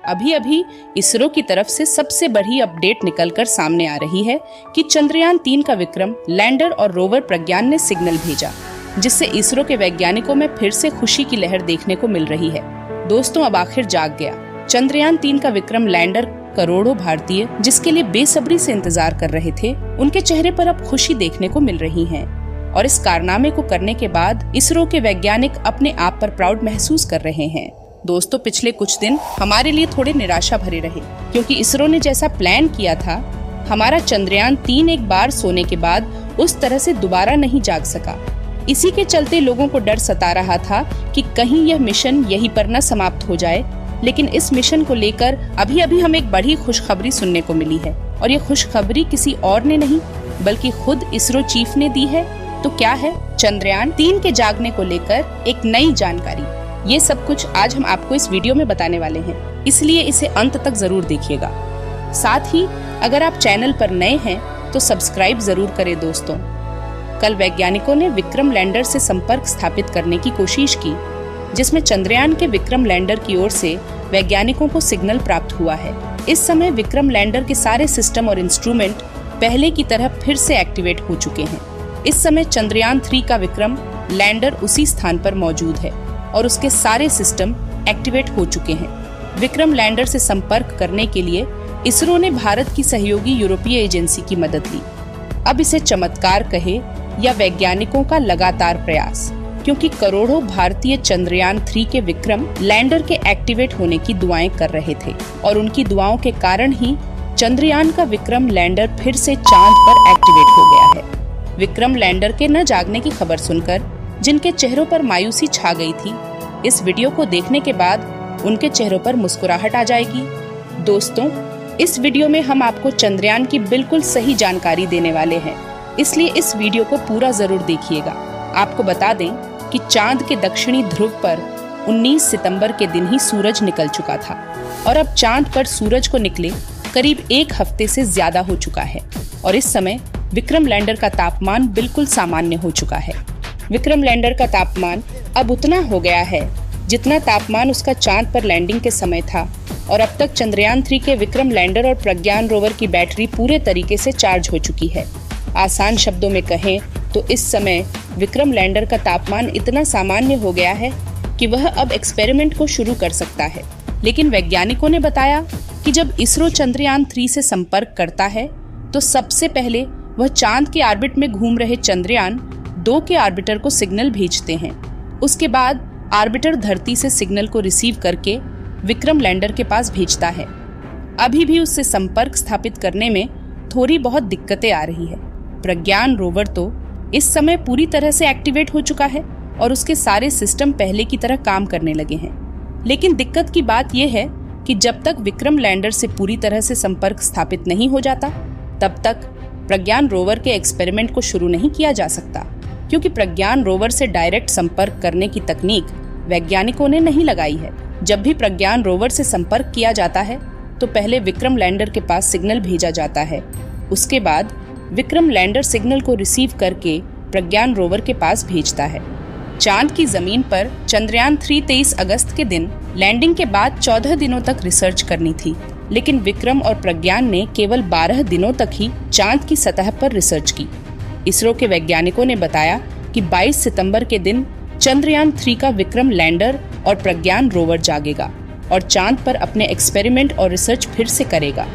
अभी अभी इसरो की तरफ से सबसे बड़ी अपडेट निकलकर सामने आ रही है कि चंद्रयान 3 का विक्रम लैंडर और रोवर प्रज्ञान ने सिग्नल भेजा, जिससे इसरो के वैज्ञानिकों में फिर से खुशी की लहर देखने को मिल रही है। दोस्तों, अब आखिर जाग गया। चंद्रयान 3 का विक्रम लैंडर करोड़ों भारतीय जिसके लिए बेसब्री से इंतजार कर रहे थे, उनके चेहरे पर अब खुशी देखने को मिल रही है। और इस कारनामे को करने के बाद इसरो के वैज्ञानिक अपने आप पर प्राउड महसूस कर रहे हैं। दोस्तों, पिछले कुछ दिन हमारे लिए थोड़े निराशा भरे रहे, क्योंकि इसरो ने जैसा प्लान किया था, हमारा चंद्रयान 3 एक बार सोने के बाद उस तरह से दोबारा नहीं जाग सका। इसी के चलते लोगों को डर सता रहा था कि कहीं यह मिशन यहीं पर न समाप्त हो जाए। लेकिन इस मिशन को लेकर अभी अभी हमें एक बड़ी खुशखबरी सुनने को मिली है, और ये खुशखबरी किसी और ने नहीं बल्कि खुद इसरो चीफ ने दी है। तो क्या है? चंद्रयान 3 के जागने को लेकर एक नई जानकारी। ये सब कुछ आज हम आपको इस वीडियो में बताने वाले हैं, इसलिए इसे अंत तक जरूर देखिएगा। साथ ही अगर आप चैनल पर नए हैं तो सब्सक्राइब जरूर करें। दोस्तों, कल वैज्ञानिकों ने विक्रम लैंडर से संपर्क स्थापित करने की कोशिश की, जिसमें चंद्रयान के विक्रम लैंडर की ओर से वैज्ञानिकों को सिग्नल प्राप्त हुआ है। इस समय विक्रम लैंडर के सारे सिस्टम और इंस्ट्रूमेंट पहले की तरह फिर से एक्टिवेट हो चुके हैं। इस समय चंद्रयान 3 का विक्रम लैंडर उसी स्थान पर मौजूद है और उसके सारे सिस्टम एक्टिवेट हो चुके हैं। विक्रम लैंडर से संपर्क करने के लिए इसरो ने भारत की सहयोगी यूरोपीय एजेंसी की मदद ली। अब इसे चमत्कार कहे या वैज्ञानिकों का लगातार प्रयास, क्योंकि करोड़ों भारतीय चंद्रयान 3 के विक्रम लैंडर के एक्टिवेट होने की दुआएं कर रहे थे, और उनकी दुआओं के कारण ही चंद्रयान का विक्रम लैंडर फिर से चांद पर एक्टिवेट हो गया है। विक्रम लैंडर के न जागने की खबर सुनकर जिनके चेहरों पर मायूसी छा गई थी, इस वीडियो को देखने के बाद उनके चेहरों पर मुस्कुराहट आ जाएगी। दोस्तों, इस वीडियो में हम आपको चंद्रयान की बिल्कुल सही जानकारी देने वाले हैं, इसलिए इस वीडियो को पूरा जरूर देखिएगा। आपको बता दें कि चांद के दक्षिणी ध्रुव पर 19 सितंबर के दिन ही सूरज निकल चुका था, और अब चांद पर सूरज को निकले करीब एक हफ्ते से ज्यादा हो चुका है, और इस समय विक्रम लैंडर का तापमान बिल्कुल सामान्य हो चुका है। विक्रम लैंडर का तापमान अब उतना हो गया है जितना तापमान उसका चांद पर लैंडिंग के समय था, और अब तक चंद्रयान 3 के विक्रम लैंडर और प्रज्ञान रोवर की बैटरी पूरे तरीके से चार्ज हो चुकी है। आसान शब्दों में कहें तो इस समय विक्रम लैंडर का तापमान इतना सामान्य हो गया है कि वह अब एक्सपेरिमेंट को शुरू कर सकता है। लेकिन वैज्ञानिकों ने बताया कि जब इसरो चंद्रयान 3 से संपर्क करता है तो सबसे पहले वह चांद के ऑर्बिट में घूम रहे चंद्रयान 2 के ऑर्बिटर को सिग्नल भेजते हैं। उसके बाद ऑर्बिटर धरती से सिग्नल को रिसीव करके विक्रम लैंडर के पास भेजता है। अभी भी उससे संपर्क स्थापित करने में थोड़ी बहुत दिक्कतें आ रही है। प्रज्ञान रोवर तो इस समय पूरी तरह से एक्टिवेट हो चुका है और उसके सारे सिस्टम पहले की तरह काम करने लगे हैं। लेकिन दिक्कत की बात यह है कि जब तक विक्रम लैंडर से पूरी तरह से संपर्क स्थापित नहीं हो जाता, तब तक प्रज्ञान रोवर के एक्सपेरिमेंट को शुरू नहीं किया जा सकता, क्योंकि प्रज्ञान रोवर से डायरेक्ट संपर्क करने की तकनीक वैज्ञानिकों ने नहीं लगाई है। जब भी प्रज्ञान रोवर से संपर्क किया जाता है तो पहले विक्रम लैंडर के पास सिग्नल भेजा जाता है। उसके बाद विक्रम लैंडर सिग्नल को रिसीव करके प्रज्ञान रोवर के पास भेजता है। चांद की जमीन पर चंद्रयान 3 23 अगस्त के दिन लैंडिंग के बाद 14 दिनों तक रिसर्च करनी थी, लेकिन विक्रम और प्रज्ञान ने केवल 12 दिनों तक ही चांद की सतह पर रिसर्च की। इसरो के वैज्ञानिकों ने बताया कि 22 सितंबर के दिन चंद्रयान 3 का विक्रम लैंडर और प्रज्ञान रोवर जागेगा और चांद पर अपने एक्सपेरिमेंट और रिसर्च फिर से करेगा।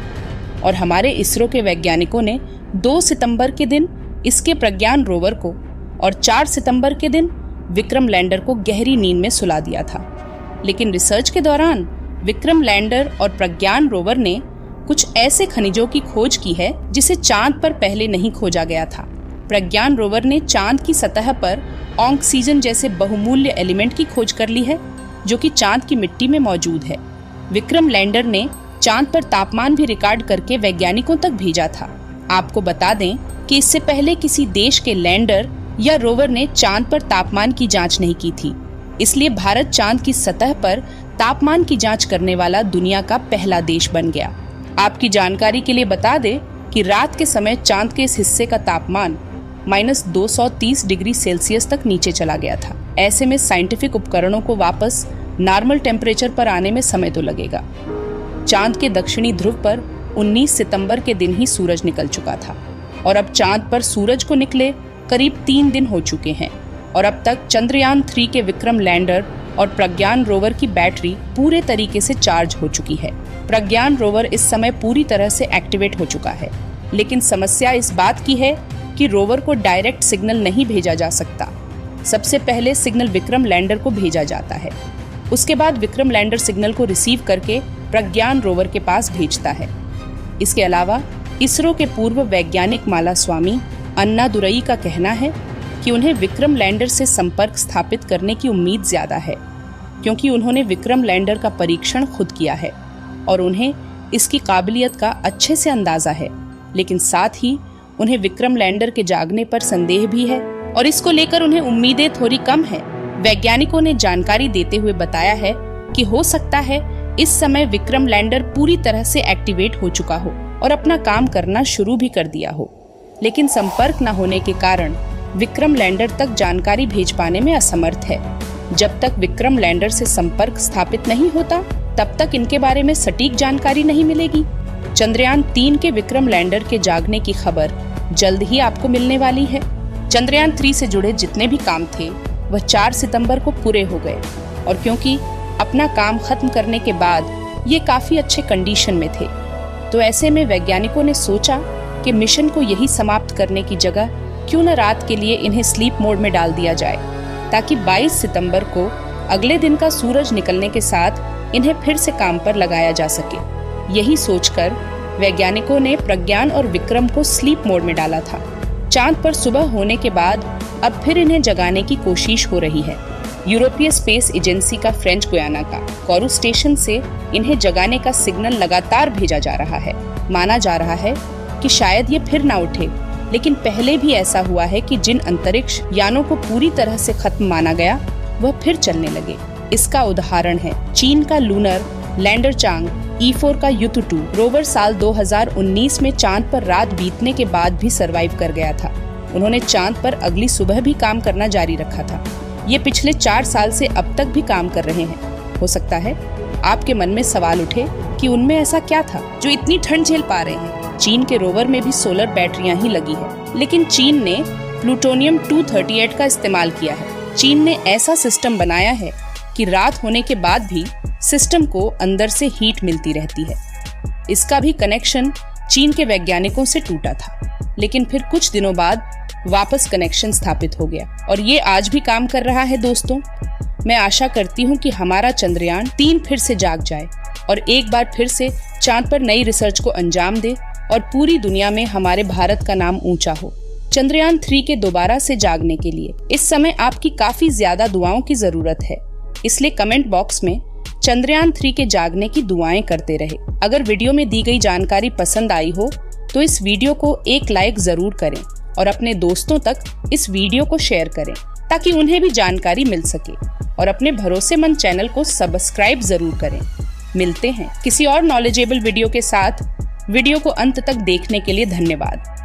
और हमारे इसरो के वैज्ञानिकों ने 2 सितंबर के दिन इसके प्रज्ञान रोवर को और 4 सितंबर के दिन विक्रम लैंडर को गहरी नींद में सुला दिया था। लेकिन रिसर्च के दौरान विक्रम लैंडर और प्रज्ञान रोवर ने कुछ ऐसे खनिजों की खोज की है जिसे चांद पर पहले नहीं खोजा गया था। प्रज्ञान रोवर ने चांद की सतह पर ऑक्सीजन जैसे बहुमूल्य एलिमेंट की खोज कर ली है, जो कि चांद की मिट्टी में मौजूद है। विक्रम लैंडर ने चांद पर तापमान भी रिकॉर्ड करके वैज्ञानिकों तक भेजा था। आपको बता दें कि इससे पहले किसी देश के लैंडर या रोवर ने चांद पर तापमान की जांच नहीं की थी, इसलिए भारत चांद की सतह पर तापमान की जांच करने वाला दुनिया का पहला देश बन गया। आपकी जानकारी के लिए बता दें कि रात के समय चांद के इस हिस्से का तापमान -230 डिग्री सेल्सियस तक नीचे चला गया था। ऐसे में साइंटिफिक उपकरणों को वापस नॉर्मल टेम्परेचर पर आने में समय तो लगेगा। चांद के दक्षिणी ध्रुव पर 19 सितंबर के दिन ही सूरज निकल चुका था और अब चांद पर सूरज को निकले करीब 3 दिन हो चुके हैं और अब तक चंद्रयान 3 के विक्रम लैंडर और प्रज्ञान रोवर की बैटरी पूरे तरीके से चार्ज हो चुकी है। प्रज्ञान रोवर इस समय पूरी तरह से एक्टिवेट हो चुका है, लेकिन समस्या इस बात की है कि रोवर को डायरेक्ट सिग्नल नहीं भेजा जा सकता। सबसे पहले सिग्नल विक्रम लैंडर को भेजा जाता है, उसके बाद विक्रम लैंडर सिग्नल को रिसीव करके प्रज्ञान रोवर के पास भेजता है। इसके अलावा इसरो के पूर्व वैज्ञानिक मालास्वामी अन्नादुरई का कहना है कि उन्हें विक्रम लैंडर से संपर्क स्थापित करने की उम्मीद ज्यादा है, क्योंकि उन्होंने विक्रम लैंडर का परीक्षण खुद किया है और उन्हें इसकी काबिलियत का अच्छे से अंदाजा है। लेकिन साथ ही उन्हें विक्रम लैंडर के जागने पर संदेह भी है और इसको लेकर उन्हें उम्मीदें थोड़ी कम है। वैज्ञानिकों ने जानकारी देते हुए बताया है कि हो सकता है इस समय विक्रम लैंडर पूरी तरह से एक्टिवेट हो चुका हो और अपना काम करना शुरू भी कर दिया हो, लेकिन संपर्क न होने के कारण विक्रम लैंडर तक जानकारी भेज पाने में असमर्थ है। जब तक विक्रम लैंडर से संपर्क स्थापित नहीं होता तब तक इनके बारे में सटीक जानकारी नहीं मिलेगी। चंद्रयान 3 के विक्रम लैंडर के जागने की खबर जल्द ही आपको मिलने वाली है। चंद्रयान 3 से जुड़े जितने भी काम थे वह 4 सितंबर को पूरे हो गए और क्योंकि अपना काम खत्म करने के बाद ये काफी अच्छे कंडीशन में थे, तो ऐसे में वैज्ञानिकों ने सोचा कि मिशन को यही समाप्त करने की जगह क्यों न रात के लिए इन्हें स्लीप मोड में डाल दिया जाए, ताकि 22 सितंबर को अगले दिन का सूरज निकलने के साथ इन्हें फिर से काम पर लगाया जा सके। यही सोचकर वैज्ञानिकों ने प्रज्ञान और विक्रम को स्लीप मोड में डाला था। चांद पर सुबह होने के बाद अब फिर इन्हें जगाने की कोशिश हो रही है। यूरोपीय स्पेस एजेंसी का फ्रेंच गुयाना का कोरू स्टेशन से इन्हें जगाने का सिग्नल लगातार भेजा जा रहा है। माना जा रहा है कि शायद ये फिर ना उठे, लेकिन पहले भी ऐसा हुआ है कि जिन अंतरिक्ष यानों को पूरी तरह से खत्म माना गया वह फिर चलने लगे। इसका उदाहरण है चीन का लूनर लैंडर चांग E4 का युतु-2 रोवर साल 2019 में चांद पर रात बीतने के बाद भी सरवाइव कर गया था। उन्होंने चांद पर अगली सुबह भी काम करना जारी रखा था। ये पिछले 4 साल से अब तक भी काम कर रहे हैं। हो सकता है आपके मन में सवाल उठे कि उनमें ऐसा क्या था जो इतनी ठंड झेल पा रहे हैं। चीन के रोवर में भी सोलर बैटरियां ही लगी है, लेकिन चीन ने प्लूटोनियम 238 का इस्तेमाल किया है। चीन ने ऐसा सिस्टम बनाया है कि रात होने के बाद भी सिस्टम को अंदर से हीट मिलती रहती है। इसका भी कनेक्शन चीन के वैज्ञानिकों से टूटा था, लेकिन फिर कुछ दिनों बाद वापस कनेक्शन स्थापित हो गया और ये आज भी काम कर रहा है। दोस्तों, मैं आशा करती हूँ कि हमारा चंद्रयान 3 फिर से जाग जाए और एक बार फिर से चांद पर नई रिसर्च को अंजाम दे और पूरी दुनिया में हमारे भारत का नाम ऊंचा हो। चंद्रयान 3 के दोबारा से जागने के लिए इस समय आपकी काफी ज्यादा दुआओं की जरूरत है, इसलिए कमेंट बॉक्स में चंद्रयान 3 के जागने की दुआएं करते रहे। अगर वीडियो में दी गई जानकारी पसंद आई हो तो इस वीडियो को एक लाइक जरूर करें और अपने दोस्तों तक इस वीडियो को शेयर करें ताकि उन्हें भी जानकारी मिल सके और अपने भरोसेमंद चैनल को सब्सक्राइब जरूर करें। मिलते हैं किसी और नॉलेजेबल वीडियो के साथ। वीडियो को अंत तक देखने के लिए धन्यवाद।